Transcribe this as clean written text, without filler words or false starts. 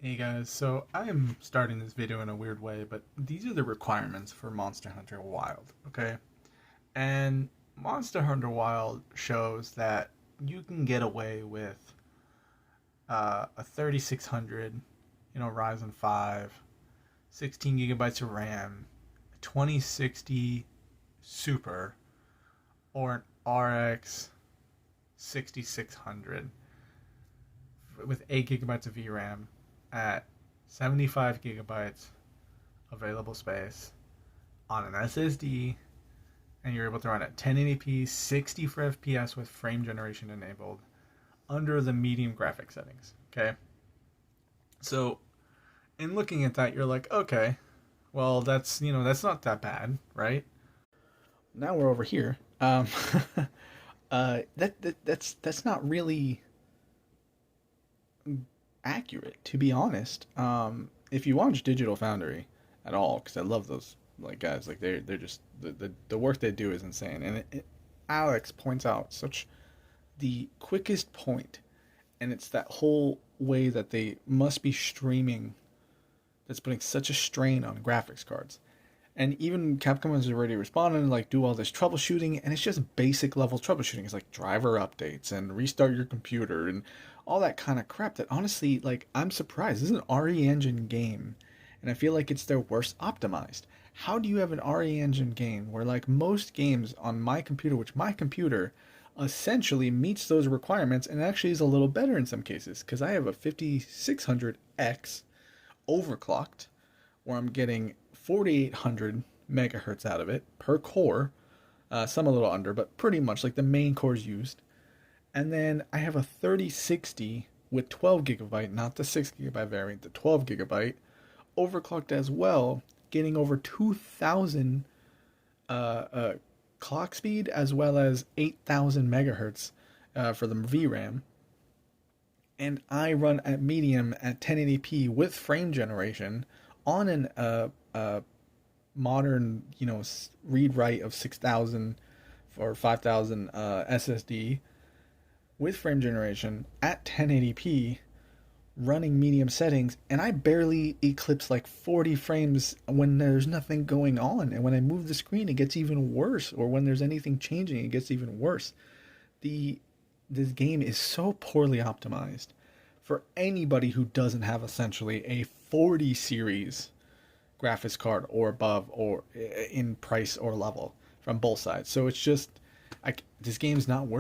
Hey guys, so I am starting this video in a weird way, but these are the requirements for Monster Hunter Wild, okay? And Monster Hunter Wild shows that you can get away with a 3600, Ryzen 5, 16 gigabytes of RAM, 2060 Super, or an RX 6600 with 8 gigabytes of VRAM at 75 gigabytes available space on an SSD, and you're able to run at 1080p, 60 for FPS with frame generation enabled under the medium graphic settings. Okay, so in looking at that, you're like, okay, well, that's not that bad, right? Now we're over here. That's not really accurate, to be honest. If you watch Digital Foundry at all, because I love those like guys, like they're just the work they do is insane, and Alex points out such the quickest point, and it's that whole way that they must be streaming that's putting such a strain on graphics cards. And even Capcom has already responded and like do all this troubleshooting, and it's just basic level troubleshooting. It's like driver updates and restart your computer and all that kind of crap. That honestly, like, I'm surprised. This is an RE Engine game, and I feel like it's their worst optimized. How do you have an RE Engine game where like most games on my computer, which my computer essentially meets those requirements and actually is a little better in some cases? Because I have a 5600X overclocked where I'm getting 4800 megahertz out of it per core. Some a little under, but pretty much like the main cores used. And then I have a 3060 with 12 gigabyte, not the 6 gigabyte variant, the 12 gigabyte, overclocked as well, getting over 2000 clock speed as well as 8000 megahertz for the VRAM. And I run at medium at 1080p with frame generation on an modern, read write of 6000 or 5000 SSD with frame generation at 1080p running medium settings, and I barely eclipse like 40 frames when there's nothing going on, and when I move the screen it gets even worse, or when there's anything changing it gets even worse. The This game is so poorly optimized for anybody who doesn't have essentially a 40 series graphics card or above, or in price or level from both sides. So it's just, this game's not worth